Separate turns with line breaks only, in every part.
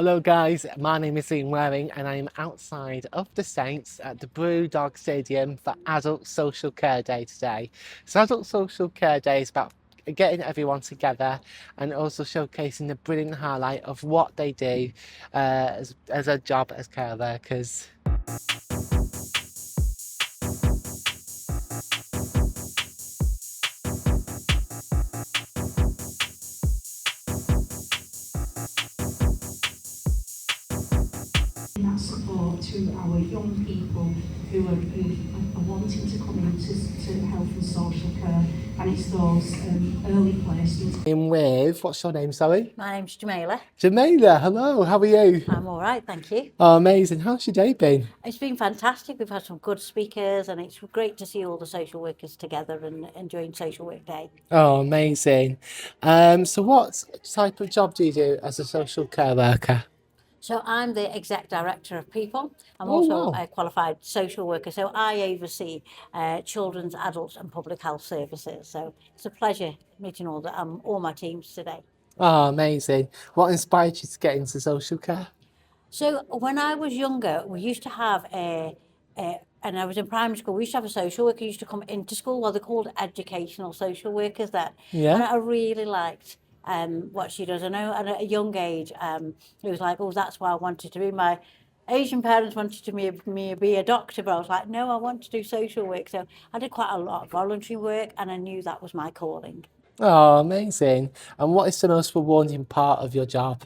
Hello guys, my name is Ian Waring and I'm outside of the Saints at the Brewdog Stadium for Adult Social Care Day today. So Adult Social Care Day is about getting everyone together and also showcasing the brilliant highlight of what they do as a job as care workers.
That support to our young people who are wanting to come into health and social care, and it's those early placements.
In with, what's your name, sorry?
My name's Jamaila.
Jamaila, hello, how are you?
I'm all right, thank you.
Oh, amazing, how's your day been?
It's been fantastic. We've had some good speakers and it's great to see all the social workers together and enjoying Social Work Day.
Oh, amazing. So what type of job do you do as a social care worker?
So I'm the Exec Director of People. I'm
Oh,
also
wow.
a qualified social worker. So I oversee children's, adults and public health services. So it's a pleasure meeting all my teams today.
Oh, amazing. What inspired you to get into social care?
So when I was younger, we used to have and I was in primary school, we used to have a social worker who used to come into school. Well, they're called educational social workers then.
Yeah.
And I really liked what she does. I know at a young age, it was like, oh, that's what I wanted to be. My Asian parents wanted to me to be a doctor, but I was like, no, I want to do social work. So I did quite a lot of voluntary work and I knew that was my calling.
Oh, amazing. And what is the most rewarding part of your job?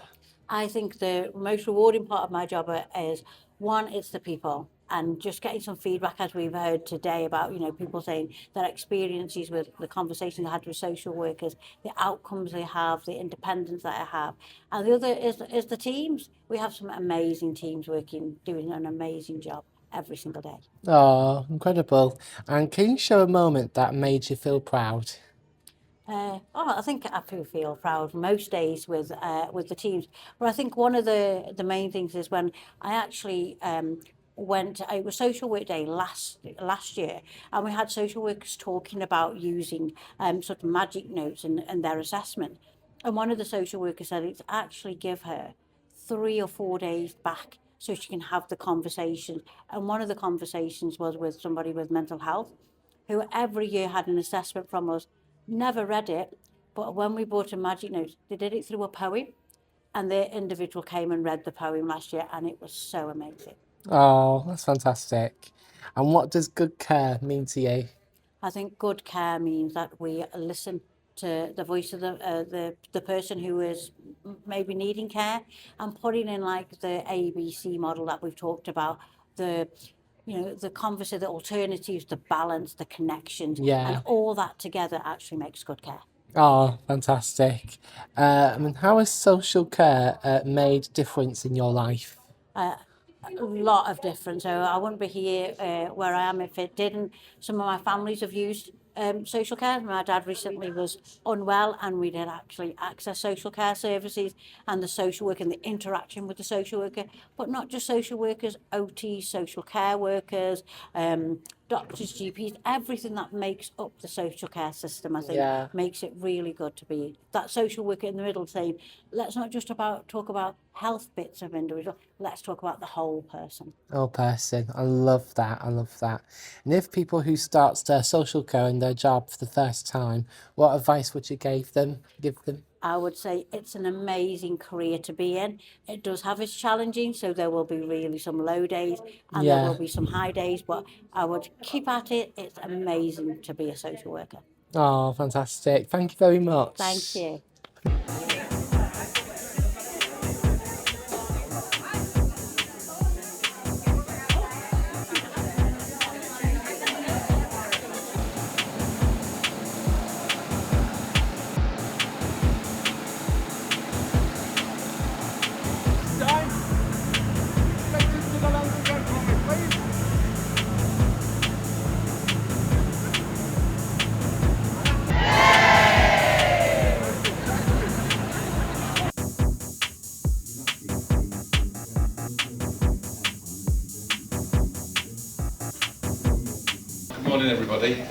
I think the most rewarding part of my job is, one, it's the people and just getting some feedback, as we've heard today, about, people saying their experiences with the conversations they had with social workers, the outcomes they have, the independence that I have. And the other is the teams. We have some amazing teams doing an amazing job every single day.
Oh, incredible. And can you show a moment that made you feel proud?
I think I feel proud most days with the teams. But I think one of the main things is when I actually it was Social Work Day last year, and we had social workers talking about using sort of magic notes and their assessment. And one of the social workers said it's actually give her 3 or 4 days back so she can have the conversation. And one of the conversations was with somebody with mental health, who every year had an assessment from us. Never read it, but when we bought a magic note, they did it through a poem, and the individual came and read the poem last year, and it was so amazing.
Oh, that's fantastic. And what does good care mean to you?
I think good care means that we listen to the voice of the person who is maybe needing care, and putting in like the ABC model that we've talked about, the conversation, the alternatives, the balance, the connections, and all that together actually makes good care.
Oh, fantastic. How has social care made difference in your life?
A lot of difference. So I wouldn't be here where I am if it didn't. Some of my families have used social care. My dad recently was unwell and we did actually access social care services and the social worker and the interaction with the social worker, but not just social workers, OT, social care workers, doctors, GPs, everything that makes up the social care system, I think, makes it really good to be that social worker in the middle saying, let's not just talk about health bits of individual, let's talk about the whole person.
Oh, person. I love that. I love that. And if people who start their social care in their job for the first time, what advice would you give them?
I would say it's an amazing career to be in. It does have its challenging, so there will be really some low days and there will be some high days, but I would keep at it. It's amazing to be a social worker.
Oh, fantastic. Thank you very much.
Thank you.
Good morning, everybody.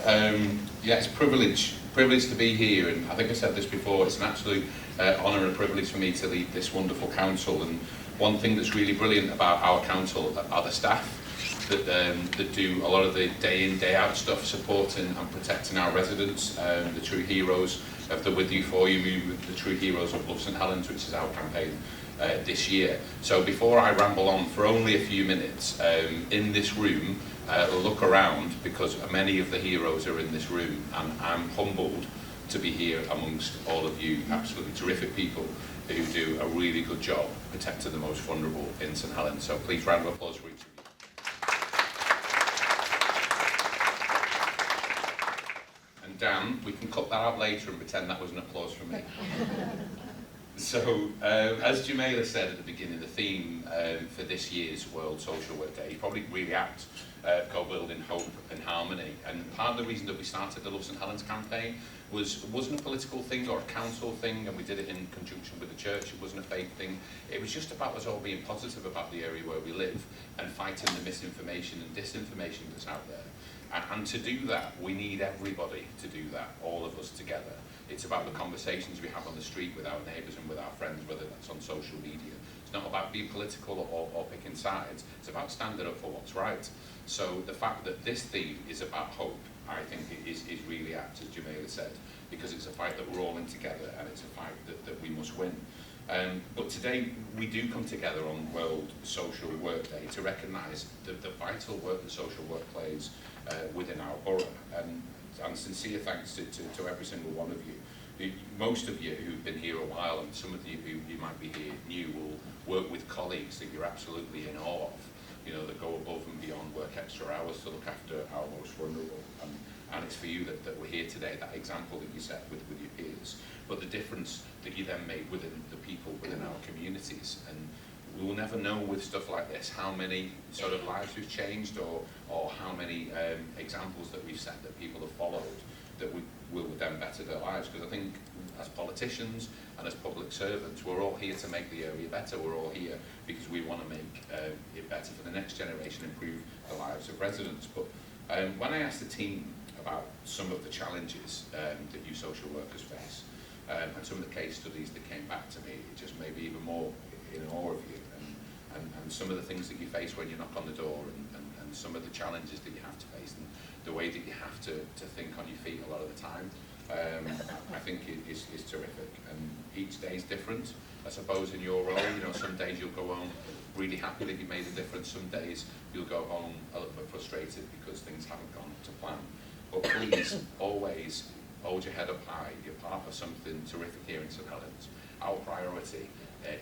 It's a privilege to be here, and I think I said this before. It's an absolute honour and privilege for me to lead this wonderful council, and one thing that's really brilliant about our council are the staff that do a lot of the day in, day out stuff, supporting and protecting our residents, the true heroes of the With You For You movement, the true heroes of Love St Helens, which is our campaign this year. So before I ramble on for only a few minutes, in this room, look around, because many of the heroes are in this room, and I'm humbled to be here amongst all of you absolutely terrific people who do a really good job protecting the most vulnerable in St Helens. So please, round of applause for each of you. And Dan, we can cut that out later and pretend that was an applause from me. So, as Jamaila said at the beginning, the theme for this year's World Social Work Day is probably really apt, co-building hope and harmony. And part of the reason that we started the Love St Helens campaign wasn't a political thing or a council thing, and we did it in conjunction with the church. It wasn't a faith thing. It was just about us all being positive about the area where we live and fighting the misinformation and disinformation that's out there. And to do that, we need everybody to do that, all of us together. It's about the conversations we have on the street with our neighbours and with our friends, whether that's on social media. It's not about being political or picking sides. It's about standing up for what's right. So the fact that this theme is about hope, I think is really apt, as Jamaila said, because it's a fight that we're all in together, and it's a fight that we must win. But today we do come together on World Social Work Day to recognise the vital work that social work plays within our borough. And sincere thanks to every single one of you. Most of you who've been here a while, and some of you who you might be here new, will work with colleagues that you're absolutely in awe of, you know, that go above and beyond, work extra hours to look after our most vulnerable. And it's for you that we're here today, that example that you set with your peers, but the difference that you then made within the people within our communities. And we will never know with stuff like this how many sort of lives we've changed, or how many examples that we've set that people have followed that will then better their lives. Because I think as politicians and as public servants, we're all here to make the area better. We're all here because we want to make it better for the next generation, improve the lives of residents. But when I asked the team about some of the challenges that you social workers face, and some of the case studies that came back to me, it just made me even more in awe of you, and some of the things that you face when you knock on the door, and some of the challenges that you have to face, and the way that you have to think on your feet a lot of the time. I think it is terrific, and each day is different. I suppose in your role, you know, some days you'll go home really happy that you made a difference. Some days you'll go home a little bit frustrated because things haven't gone to plan. But please, always hold your head up high. You're part of something terrific here in St Helens. Our priority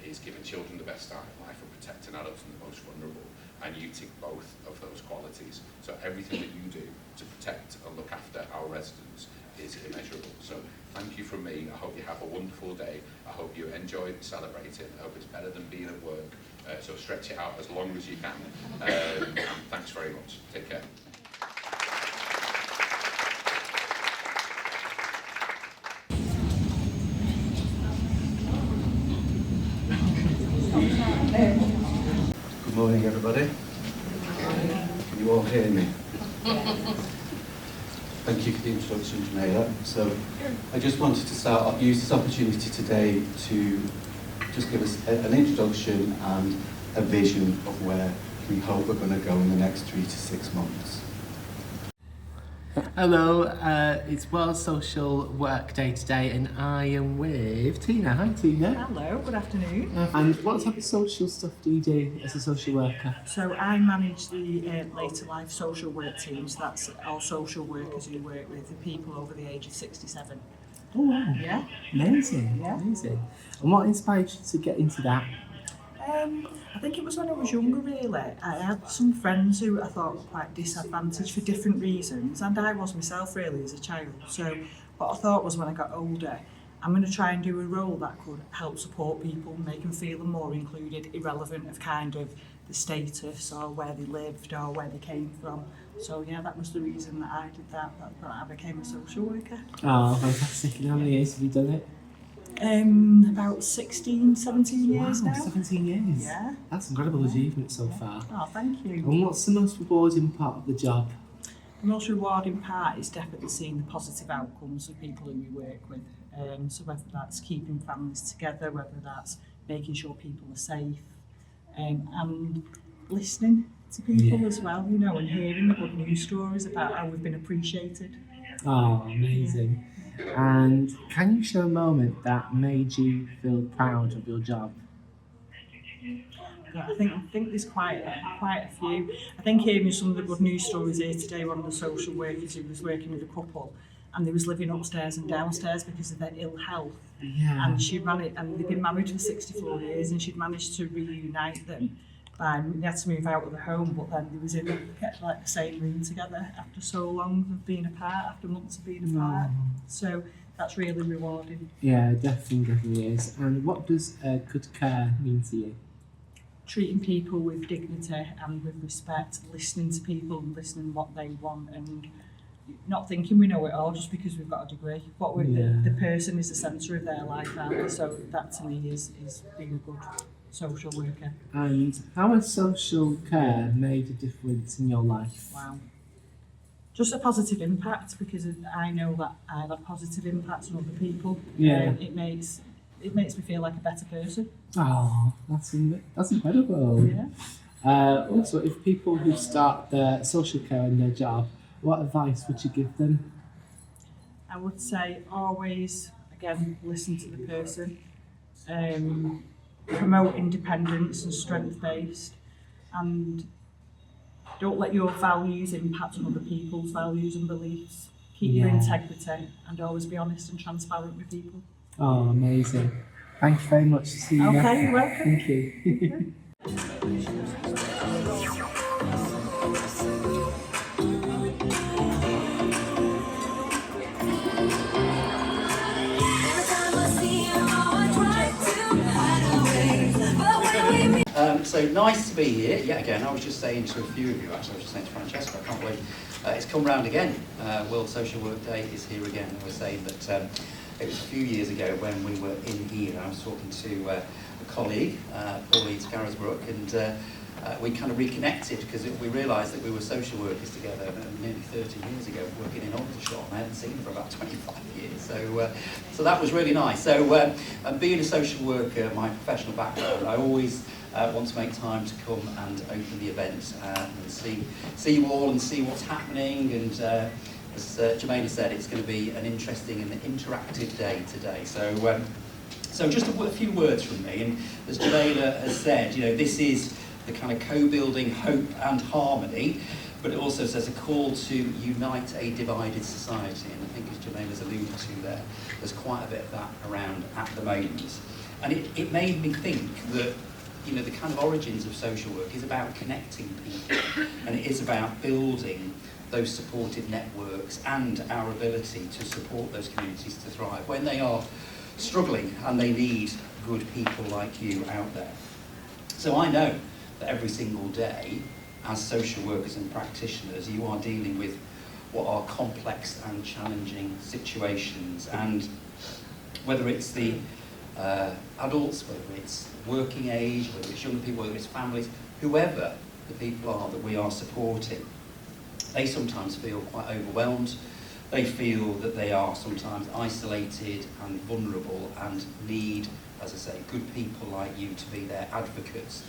is giving children the best start in life and protecting adults and the most vulnerable. And you tick both of those qualities. So everything that you do to protect and look after our residents is immeasurable. So thank you from me. I hope you have a wonderful day. I hope you enjoy celebrating. I hope it's better than being at work. So stretch it out as long as you can. And thanks very much. Take care.
Good morning, everybody. Can you all hear me? Thank you for the introduction, Jamaila. So I just wanted to start off, use this opportunity today to just give us an introduction and a vision of where we hope we're going to go in the next 3 to 6 months.
Hello, it's World Social Work Day today, and I am with Tina. Hi, Tina.
Hello, good afternoon.
And what type of social stuff do you do as a social worker?
So I manage the later life social work teams. That's all social workers who work with the people over the age of 67.
Oh wow!
Yeah.
Amazing,
Yeah.
amazing. And what inspired you to get into that?
I think it was when I was younger, really. I had some friends who I thought were quite disadvantaged for different reasons, and I was myself really as a child. So what I thought was when I got older, I'm going to try and do a role that could help support people, make them feel more included, irrelevant of kind of the status or where they lived or where they came from. So yeah, that was the reason that I did that. That's why I became a social worker.
Oh, fantastic. And how many years have you done it?
About 16, 17 years
Wow,
now.
17 years.
Yeah.
That's incredible achievement so far.
Oh, thank you.
And what's the most rewarding part of the job?
The most rewarding part is definitely seeing the positive outcomes of people who we work with. So whether that's keeping families together, whether that's making sure people are safe, and listening to people as well, you know, and hearing the good news stories about how we've been appreciated.
Oh, amazing. And can you share a moment that made you feel proud of your job?
Yeah, I think there's quite a few. I think hearing some of the good news stories here today, one of the social workers who was working with a couple, and they was living upstairs and downstairs because of their ill health.
Yeah.
And she ran it, and they've been married for 64 years, and she'd managed to reunite them. They had to move out of the home, but then they was kept like the same room together after so long of being apart, after months of being apart. So that's really rewarding.
Yeah, definitely is. And what does good care mean to you?
Treating people with dignity and with respect, listening to people and listening what they want, and not thinking we know it all just because we've got a degree. But the person is the centre of their life, aren't they? So that to me is being a good social worker.
And how has social care made a difference in your life?
Wow. Just a positive impact, because I know that I have a positive impact on other people.
Yeah.
It makes me feel like a better person.
Oh, that's incredible.
Yeah.
Also, if people who start their social care in their job, what advice would you give them?
I would say always, again, listen to the person. Promote independence and strength-based, and don't let your values impact on other people's values and beliefs. Keep your integrity and always be honest and transparent with people.
Oh, amazing. Thank you very much, Tina.
Okay, you're welcome.
Thank you.
So nice to be here yet again. I was just saying to a few of you, actually I was just saying to Francesca, I can't believe it's come round again. World Social Work Day is here again. I was saying that it was a few years ago when we were in here. I was talking to a colleague, Paul Leeds Carisbrook, and we kind of reconnected because we realised that we were social workers together nearly 30 years ago, working in Aldershot, and I hadn't seen him for about 25 years. So that was really nice. So being a social worker, my professional background, I always want to make time to come and open the event and see you all and see what's happening. And as Jamaila said, it's going to be an interesting and interactive day today. So just a few words from me. And as Jamaila has said, you know, this is the kind of co-building hope and harmony, but it also says a call to unite a divided society. And I think, as Jamaila's alluded to there, there's quite a bit of that around at the moment. And it made me think that, you know, the kind of origins of social work is about connecting people, and it is about building those supportive networks and our ability to support those communities to thrive when they are struggling and they need good people like you out there. So I know that every single day, as social workers and practitioners, you are dealing with what are complex and challenging situations, and whether it's the adults, whether it's working age, whether it's young people, whether it's families, whoever the people are that we are supporting, they sometimes feel quite overwhelmed. They feel that they are sometimes isolated and vulnerable and need, as I say, good people like you to be their advocates,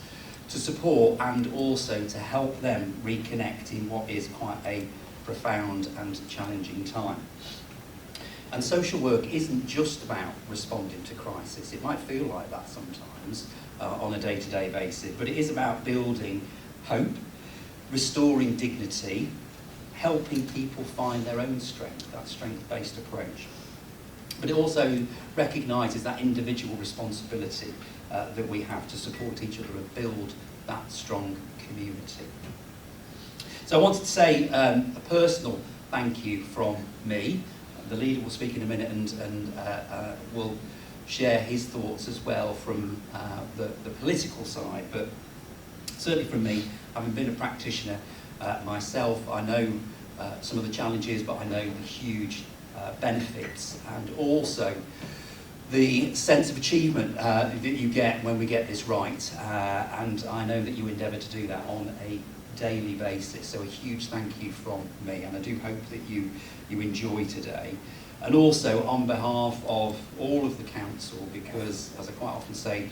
to support and also to help them reconnect in what is quite a profound and challenging time. And social work isn't just about responding to crisis. It might feel like that sometimes on a day-to-day basis, but it is about building hope, restoring dignity, helping people find their own strength, that strength-based approach. But it also recognises that individual responsibility that we have to support each other and build that strong community. So I wanted to say a personal thank you from me. The leader will speak in a minute and will share his thoughts as well from the political side, but certainly from me, having been a practitioner myself, I know some of the challenges, but I know the huge benefits and also the sense of achievement that you get when we get this right, and I know that you endeavour to do that on a daily basis. So a huge thank you from me, and I do hope that you enjoy today. And also on behalf of all of the council, because as I quite often say,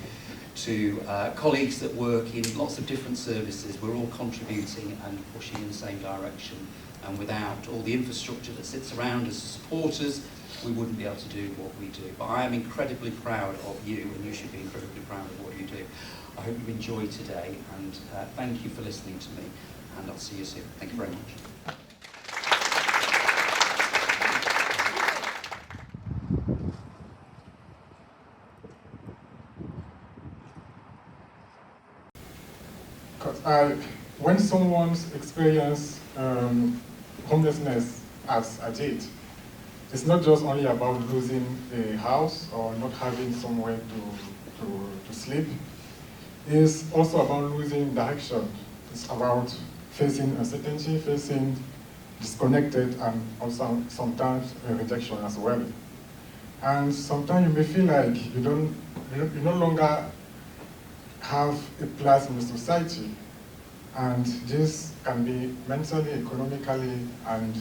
to colleagues that work in lots of different services. We're all contributing and pushing in the same direction, and without all the infrastructure that sits around us as supporters, we wouldn't be able to do what we do. But I am incredibly proud of you, and you should be incredibly proud of what you do. I hope you enjoyed today, and thank you for listening to me, and I'll see you soon. Thank you very much.
When someone's experience homelessness as I did, it's not just only about losing a house or not having somewhere to sleep. It's also about losing direction. It's about facing uncertainty, facing disconnected, and also sometimes rejection as well. And sometimes you may feel like you no longer have a place in the society. And this can be mentally, economically, and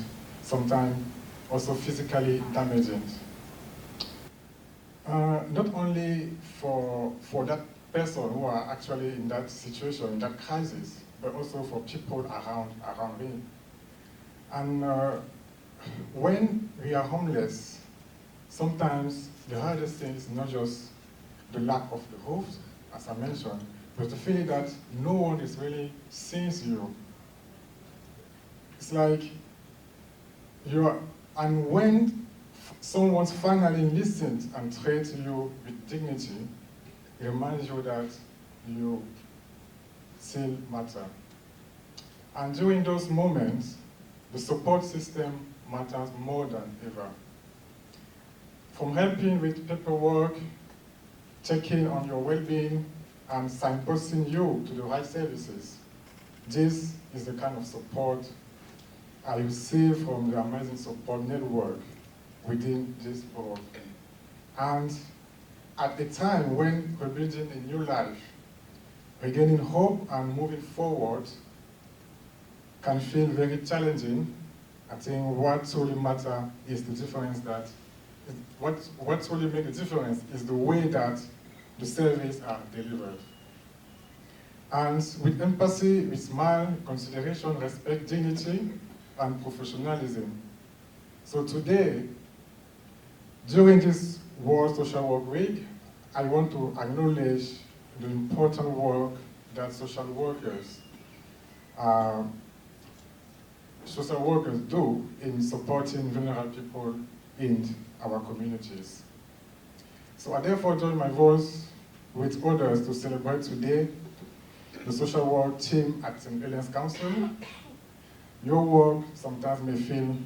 sometimes also physically damaging. Not only for that person who are actually in that situation, in that crisis, but also for people around him. And when we are homeless, sometimes the hardest thing is not just the lack of the roof, as I mentioned, but the feeling that no one is really seeing you. It's like and when someone finally listens and treats you with dignity, it reminds you that you still matter. And during those moments, the support system matters more than ever. From helping with paperwork, checking on your well-being, and signposting you to the right services. This is the kind of support I receive from the amazing support network within this board. And at a time when rebuilding a new life, regaining hope and moving forward can feel very challenging, I think what truly matters is the difference that, what truly makes a difference is the way that the services are delivered. And with empathy, with smile, consideration, respect, dignity, and professionalism. So today, during this World Social Work Week, I want to acknowledge the important work that social workers do in supporting vulnerable people in our communities. So I therefore join my voice with others to celebrate today the social work team at St Helens Council. Your work sometimes may feel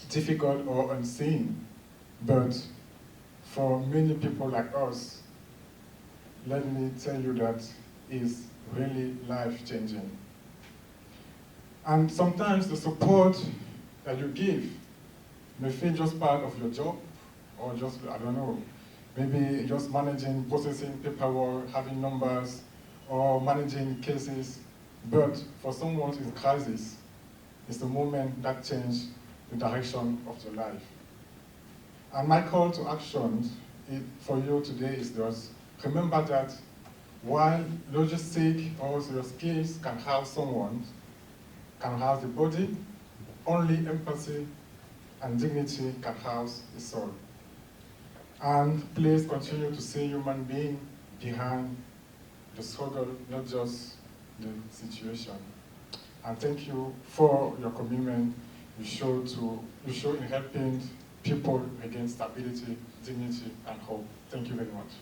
difficult or unseen, but for many people like us, let me tell you that is really life-changing. And sometimes the support that you give may feel just part of your job, or just, I don't know, maybe just managing, processing paperwork, having numbers, or managing cases. But for someone in crisis, it's the moment that changes the direction of your life. And my call to action for you today is just remember that while logistic or your skills can help someone, can house the body, only empathy and dignity can house the soul. And please continue to see human being behind the struggle, not just the situation. And thank you for your commitment you show in helping people against stability, dignity, and hope. Thank you very much.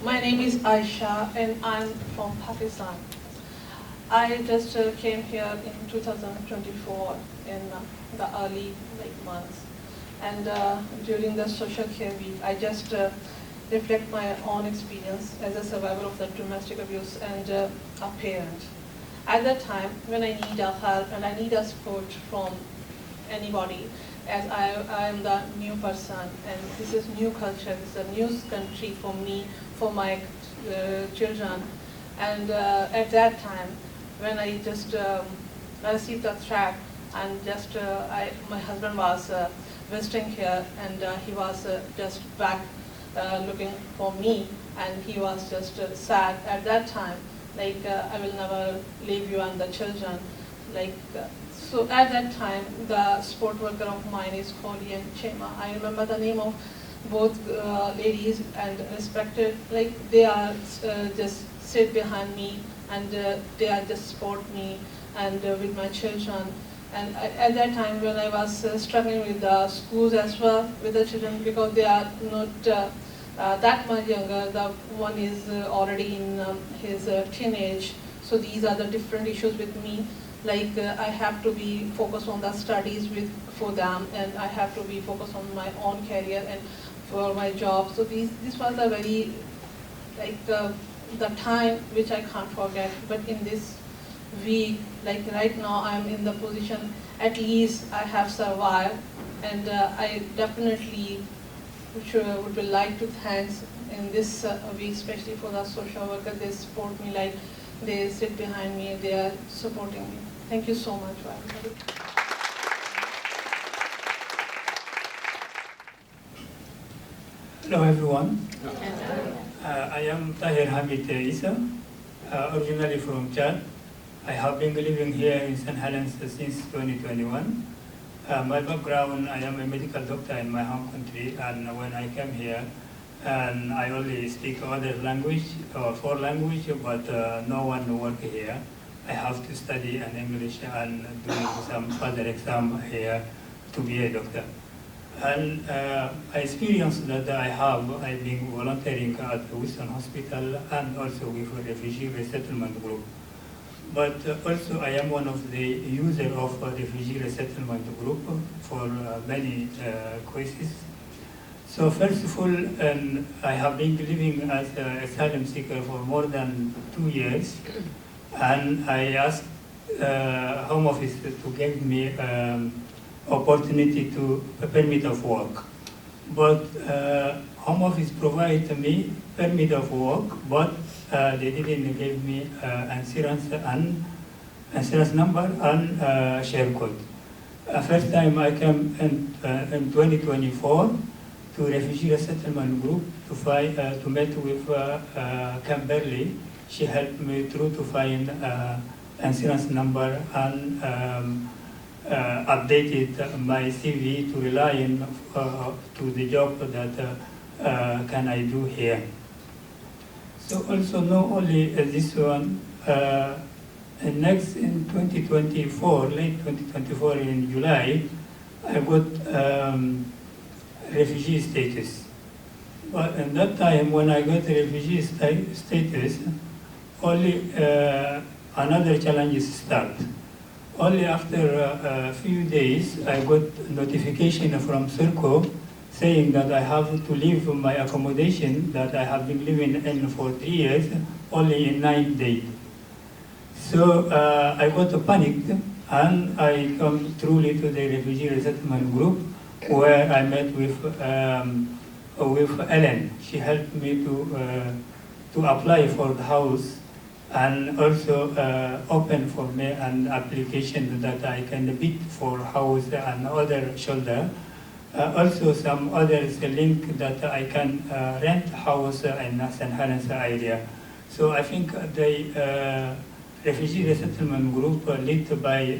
My name is Aisha and I'm from Pakistan. I just came here in 2024 in the early months. And during the social care week, I just reflect my own experience as a survivor of the domestic abuse and a parent. At that time, when I need a help and I need a support from anybody, as I am the new person and this is new culture, this is a new country for me, for my children. And at that time, when I just received a threat and just my husband was visiting here, and he was just back looking for me, and he was just sad at that time, like I will never leave you and the children. Like so at that time, the support worker of mine is Kholi and Chema. I remember the name of both ladies and respected, like they are just sit behind me, and they are just support me and with my children. And at that time when I was struggling with the schools as well, with the children, because they are not that much younger, the one is already in his teenage, so these are the different issues with me. Like I have to be focused on the studies for them, and I have to be focused on my own career and for my job. So this was a very, like the time which I can't forget. But in this week, like right now, I'm in the position, at least I have survived, and I definitely would like to thank in this week, especially for the social workers. They support me, like they sit behind me, they are supporting me. Thank you so much for everybody.
Hello everyone. I am Tahir Hamid Isa, originally from Chad. I have been living here in St Helens since 2021. My background, I am a medical doctor in my home country, and when I came here, and I only speak other language, or 4 languages, but no one work here. I have to study in English and do some further exam here to be a doctor. And I experienced that I've been volunteering at the Hussain Hospital and also with a refugee resettlement group. But also I am one of the users of a refugee resettlement group for many cases. So first of all, I have been living as an asylum seeker for more than 2 years, and I asked Home Office to give me opportunity to a permit of work. But Home Office provided me permit of work, but they didn't give me insurance number and share code. First time I came in 2024 to refugee resettlement group to meet with Kimberly. She helped me through to find insurance number and updated my CV to rely on to the job that can I do here. So also not only this one, next in 2024, late 2024 in July, I got refugee status. But at that time when I got refugee status, only another challenges start. Only after a few days, I got notification from Cllr saying that I have to leave my accommodation that I have been living in for 3 years, only in 9 days. So I got panicked, and I come truly to the refugee resettlement group, where I met with Ellen. She helped me to apply for the house, and also open for me an application that I can bid for house and other shoulder. Also some others link that I can rent house in St Helens area. So I think the refugee resettlement group led by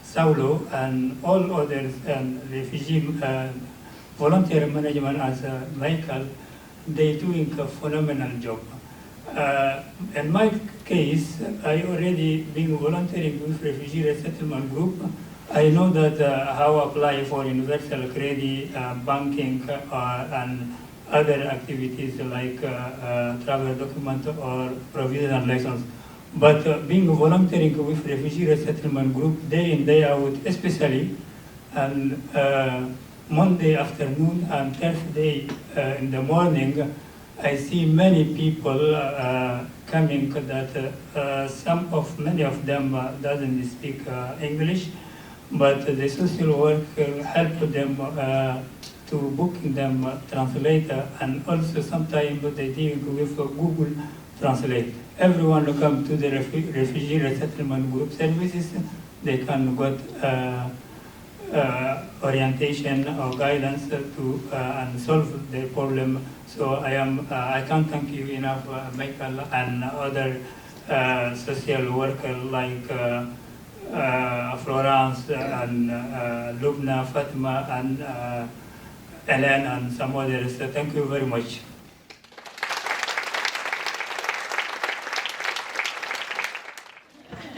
Saulo and all others, and refugee volunteer management as Michael, they're doing a phenomenal job. In my case, I already been volunteering with refugee resettlement group. I know that how apply for universal credit, banking, and other activities like travel document or provisional license. But being volunteering with refugee resettlement group day in, day out, especially, and Monday afternoon and Thursday in the morning, I see many people coming that many of them doesn't speak English, but the social worker help them to booking them translator, and also sometimes they deal with Google Translate. Everyone who come to the refugee resettlement group services, they can get orientation or guidance to and solve their problem. So I can't thank you enough, Michael and other social workers like Florence and Lubna, Fatima and Ellen and some others. So thank you very much.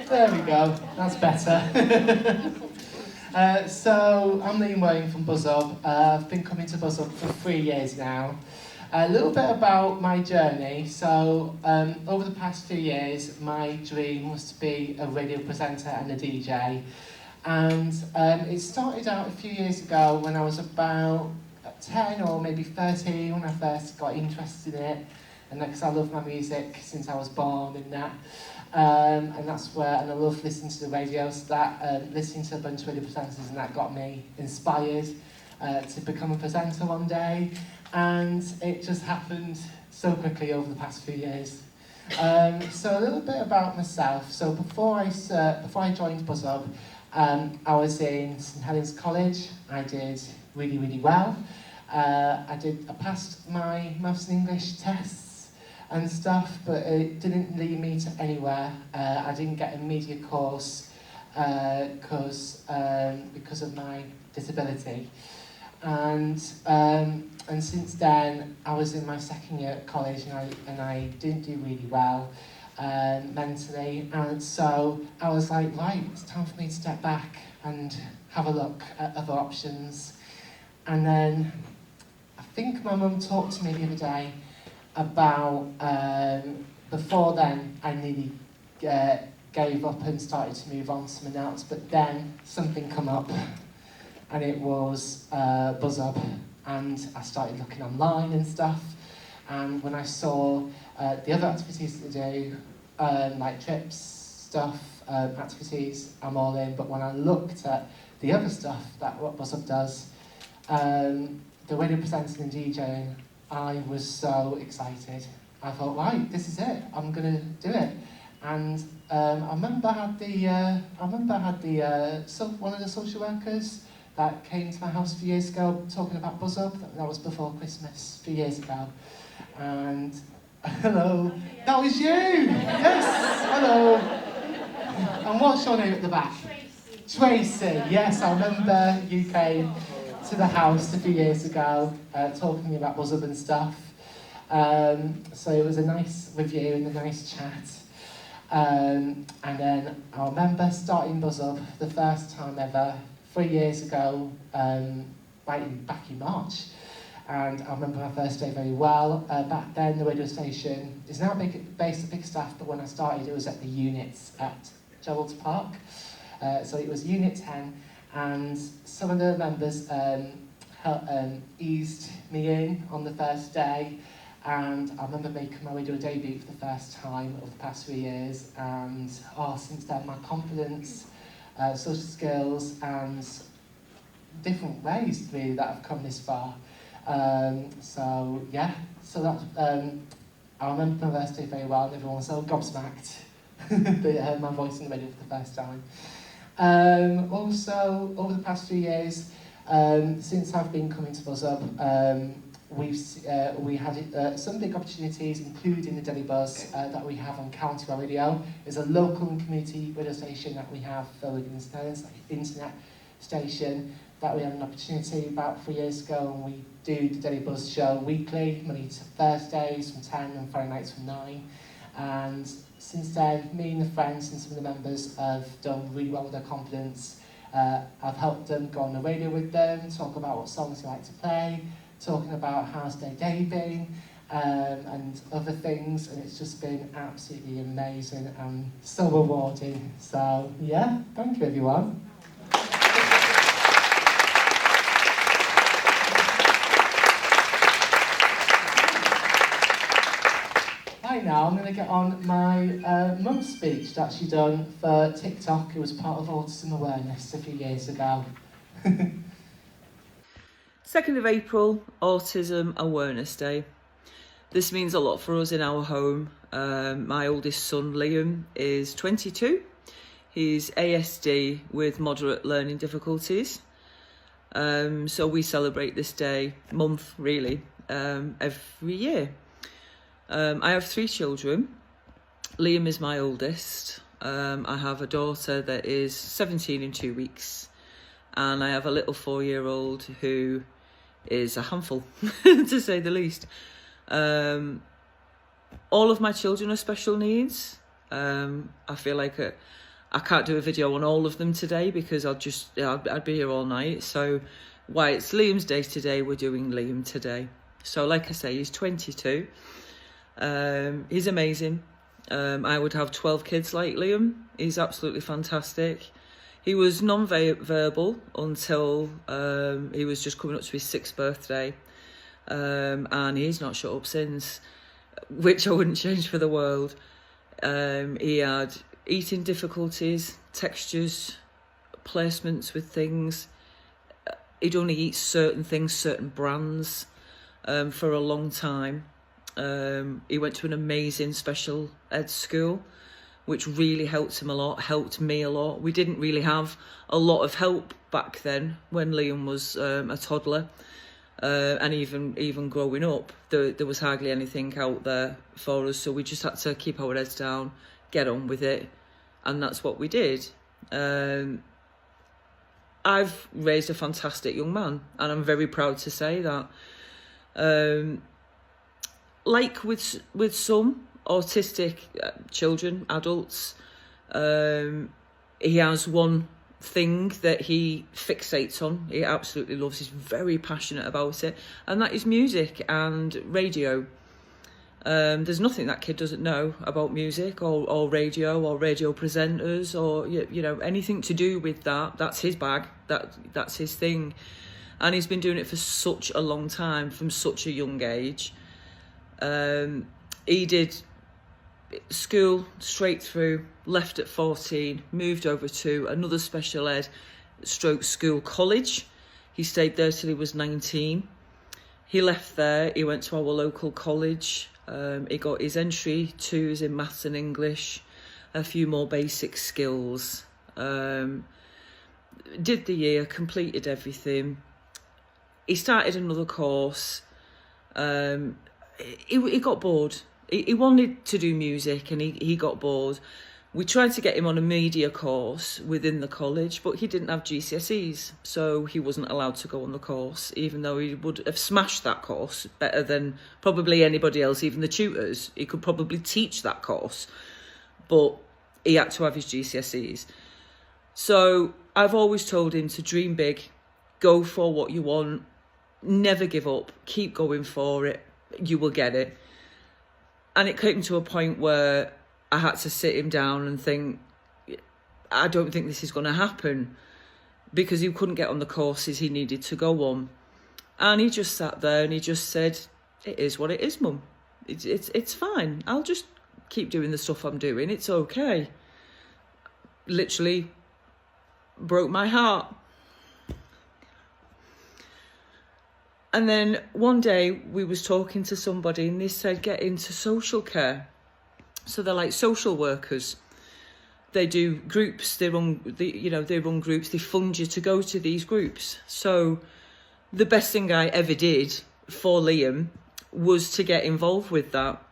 There we go, that's better. So I'm Liam Wayne from BuzzUp. I've been coming to BuzzUp for 3 years now. A little bit about my journey. So over the past few years, my dream was to be a radio presenter and a DJ. And it started out a few years ago when I was about 10 or maybe 13 when I first got interested in it. And because I love my music since I was born and that. And that's where, and I love listening to the radio, so that listening to a bunch of radio presenters, and that got me inspired to become a presenter one day, and it just happened so quickly over the past few years. So a little bit about myself. So before I joined BuzzUp, I was in St Helens College. I did really well. I passed my maths and English tests and stuff, but it didn't lead me to anywhere. I didn't get a media course because of my disability. And since then, I was in my second year at college, and I didn't do really well mentally. And so I was like, right, it's time for me to step back and have a look at other options. And then I think my mum talked to me the other day about, before then, I nearly gave up and started to move on to something else, but then something come up, and it was BuzzUp, and I started looking online and stuff, and when I saw the other activities that they do, like trips, stuff, activities, I'm all in, but when I looked at the other stuff that what BuzzUp does, the radio presenting and DJing, I was so excited. I thought, right, this is it. I'm gonna do it. And I remember I had one of the social workers that came to my house a few years ago talking about BuzzUp. That was before Christmas, a few years ago. And hello, that was you. Yes, hello. And what's your name at the back? Tracy. Yes, I remember you came to the house a few years ago, talking about BuzzUp and stuff. So it was a nice review and a nice chat. And then I remember starting BuzzUp the first time ever, 3 years ago, back in March. And I remember my first day very well. Back then, the radio station is now based at Bigstaff, but when I started, it was at the units at Gerald's Park. So it was Unit 10. And some of the members eased me in on the first day, and I remember making my radio debut for the first time over the past 3 years, and since then my confidence, social skills and different ways really that I've come this far. So yeah, so that I remember my first day very well, and everyone was so gobsmacked that they heard my voice in the radio for the first time. Also, over the past few years, since I've been coming to BuzzUp, we had some big opportunities, including the Daily Buzz that we have on County Radio. It's a local and community radio station that we have for Wigan and St Helens, like internet station that we had an opportunity about 3 years ago, and we do the Daily Buzz show weekly, Monday to Thursdays from 10 and Friday nights from 9. And since then, me and the friends and some of the members have done really well with their confidence. I've helped them go on the radio with them, talk about what songs they like to play, talking about how's their day been, and other things, and it's just been absolutely amazing and so rewarding. So yeah, thank you everyone. Right now, I'm going to get on my mum's speech that she done for TikTok. It was part of Autism Awareness a few years ago.
2nd of April, Autism Awareness Day. This means a lot for us in our home. My oldest son, Liam, is 22. He's ASD with moderate learning difficulties. So we celebrate this month really, every year. I have 3 children. Liam is my oldest. I have a daughter that is 17 in 2 weeks, and I have a little 4-year-old who is a handful, to say the least. All of my children are special needs. I feel like I can't do a video on all of them today because I'd be here all night. So why it's Liam's day today, we're doing Liam today. So like I say, he's 22. He's amazing. I would have 12 kids like Liam. He's absolutely fantastic. He was non-verbal until he was just coming up to his 6th birthday. And he's not shut up since, which I wouldn't change for the world. He had eating difficulties, textures, placements with things. He'd only eat certain things, certain brands, for a long time. He went to an amazing special ed school, which really helped him a lot, helped me a lot. We didn't really have a lot of help back then when Liam was a toddler. And even growing up, there was hardly anything out there for us, so we just had to keep our heads down, get on with it, and that's what we did. I've raised a fantastic young man, and I'm very proud to say that. Like with some autistic children, adults, he has one thing that he fixates on. He absolutely loves. He's very passionate about it, and that is music and radio. There's nothing that kid doesn't know about music or radio presenters or you know, anything to do with that. That's his bag. That's his thing, and he's been doing it for such a long time, from such a young age. He did school straight through, left at 14, moved over to another special ed school college. He stayed there till he was 19. He left there, he went to our local college. He got his entry 2s in maths and English, a few more basic skills. Did the year, completed everything. He started another course. He got bored. He wanted to do music and he got bored. We tried to get him on a media course within the college, but he didn't have GCSEs, so he wasn't allowed to go on the course, even though he would have smashed that course better than probably anybody else, even the tutors. He could probably teach that course, but he had to have his GCSEs. So I've always told him to dream big, go for what you want, never give up, keep going for it, you will get it. And it came to a point where I had to sit him down and think, I don't think this is going to happen, because he couldn't get on the courses he needed to go on. And he just sat there and he just said, it is what it is, Mum. It's fine. I'll just keep doing the stuff I'm doing. It's okay. Literally broke my heart. And then one day we was talking to somebody and they said, get into social care. So they're like social workers. They do groups, they run groups, they fund you to go to these groups. So the best thing I ever did for Liam was to get involved with that.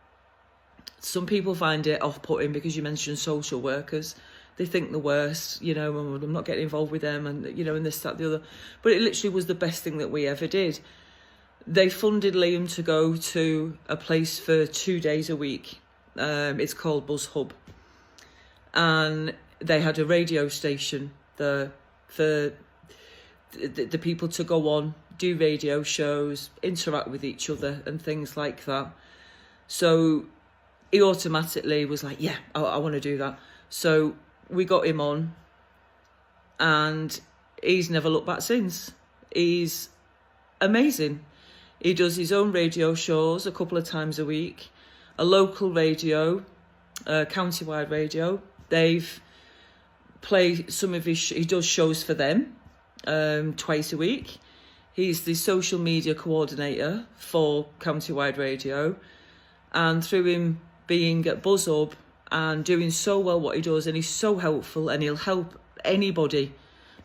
Some people find it off-putting because you mentioned social workers. They think the worst, you know, I'm not getting involved with them and, you know, and this, that, the other. But it literally was the best thing that we ever did. They funded Liam to go to a place for 2 days a week. It's called Buzz Hub. And they had a radio station there for the people to go on, do radio shows, interact with each other and things like that. So he automatically was like, yeah, I want to do that. So we got him on and he's never looked back since. He's amazing. He does his own radio shows a couple of times a week, a local radio, county-wide radio. They've played some of his, he does shows for them twice a week. He's the social media coordinator for county-wide radio. And through him being at Buzz Hub and doing so well what he does, and he's so helpful and he'll help anybody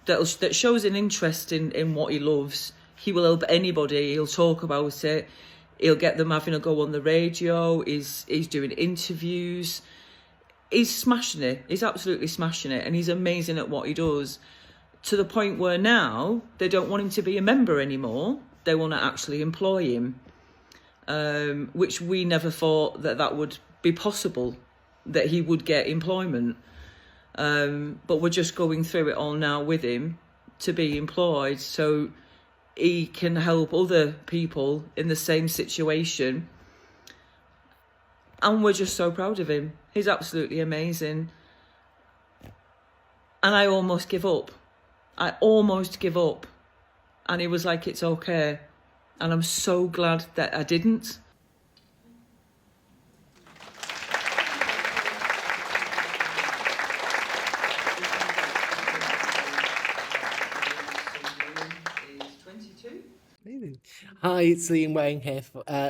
that shows an interest in what he loves. He will help anybody. He'll talk about it. He'll get them having a go on the radio. He's doing interviews. He's smashing it. He's absolutely smashing it, and he's amazing at what he does. To the point where now they don't want him to be a member anymore. They want to actually employ him, which we never thought that would be possible, that he would get employment. But we're just going through it all now with him to be employed, so he can help other people in the same situation. And we're just so proud of him. He's absolutely amazing. And I almost give up. And he was like, it's okay. And I'm so glad that I didn't.
Hi, it's Liam Wang here,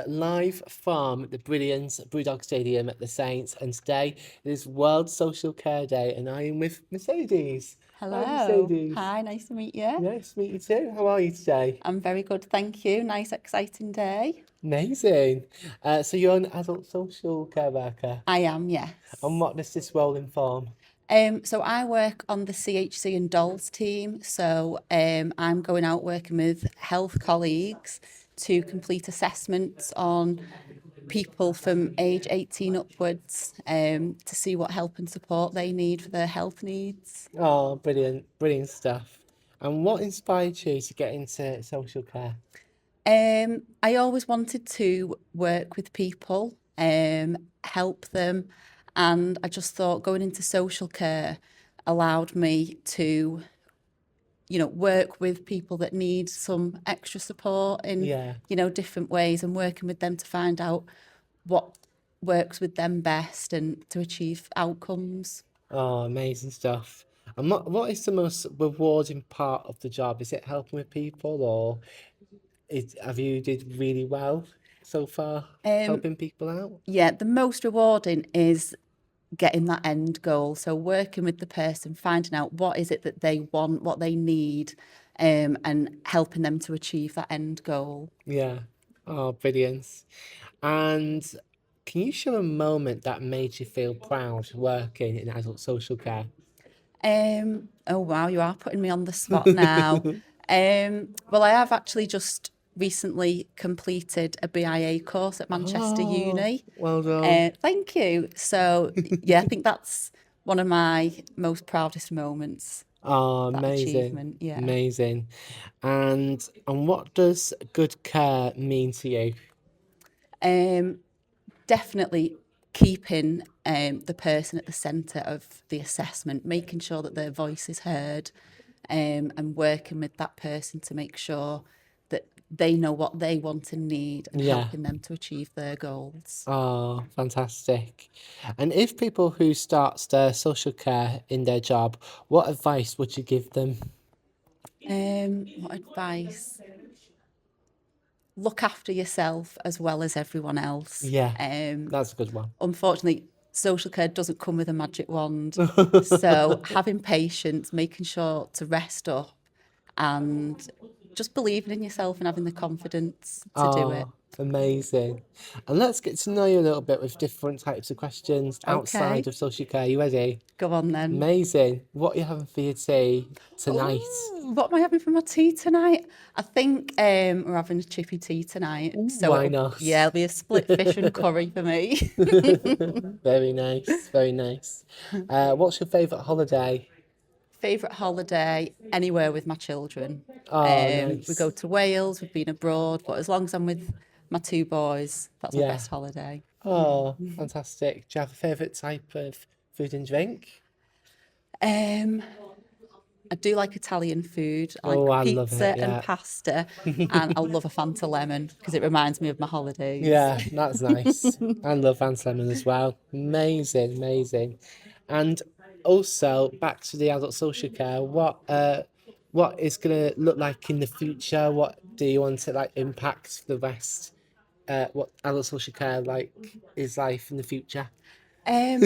live from the brilliant Brewdog Stadium at the Saints, and today is World Social Care Day, and I am with Mercedes.
Hello.
Hi, Mercedes.
Hi, nice to meet you.
Nice to meet you too. How are you today?
I'm very good, thank you. Nice, exciting day.
Amazing. So you're an adult social care worker?
I am, yes.
And what does this role inform?
So I work on the CHC and dolls team. So I'm going out working with health colleagues to complete assessments on people from age 18 upwards to see what help and support they need for their health needs.
Oh, brilliant, brilliant stuff. And what inspired you to get into social care?
I always wanted to work with people, help them, and I just thought going into social care allowed me to, work with people that need some extra support in, different ways, and working with them to find out what works with them best and to achieve outcomes.
Oh, amazing stuff. And what is the most rewarding part of the job? Is it helping with people, or have you did really well so far helping people out?
Yeah, the most rewarding is getting that end goal. So working with the person, finding out what is it that they want, what they need, and helping them to achieve that end goal.
Yeah. Oh, brilliant. And can you share a moment that made you feel proud working in adult social care?
Oh wow, you are putting me on the spot now. Well, I have actually just recently completed a BIA course at Manchester Uni.
Well done.
Thank you. So yeah, I think that's one of my most proudest moments.
Oh,
that
amazing.
achievement, yeah.
Amazing. And what does good care mean to you?
Definitely keeping the person at the centre of the assessment, making sure that their voice is heard, and working with that person to make sure that they know what they want and need, and helping them to achieve their goals.
Oh, fantastic. And if people who start their social care in their job, what advice would you give them?
What advice? Look after yourself as well as everyone else.
Yeah, that's a good one.
Unfortunately, social care doesn't come with a magic wand. So having patience, making sure to rest up, and just believing in yourself and having the confidence to do it.
Amazing. And let's get to know you a little bit with different types of questions outside of social care. You ready?
Go on then.
Amazing. What are you having for your tea tonight?
Ooh, what am I having for my tea tonight? I think we're having a chippy tea tonight. So
why not?
Yeah, it'll be a split fish and curry for me.
Very nice, very nice. What's your favourite holiday?
Favourite holiday, anywhere with my children.
Oh, nice.
We go to Wales, we've been abroad, but as long as I'm with my two boys, that's my best holiday.
Oh, fantastic. Do you have a favourite type of food and drink?
I do like Italian food. I
Oh, I
like
love
pizza
it, yeah.
and pasta, and I love a Fanta lemon because it reminds me of my holidays.
Yeah, that's nice. I love Fanta lemon as well. Amazing, amazing. And also, back to the adult social care, what is going to look like in the future? What do you want to impact the rest? What adult social care is life in the future?
I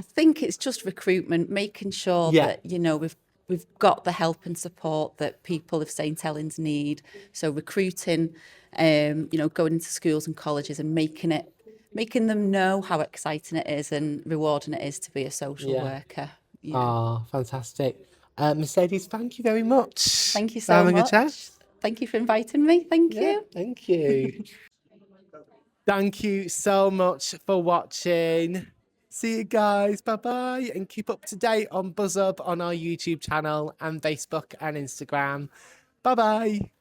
think it's just recruitment, making sure that we've we've got the help and support that people of St Helens need. So recruiting, you know, going into schools and colleges and making them know how exciting it is and rewarding it is to be a social worker. Yeah.
Oh, fantastic. Mercedes, thank you very much.
Thank you
for
so
having
much.
a chat.
Thank you for inviting me. Thank
Yeah,
you.
thank you. Thank you so much for watching. See you guys. Bye-bye. And keep up to date on BuzzUp on our YouTube channel and Facebook and Instagram. Bye-bye.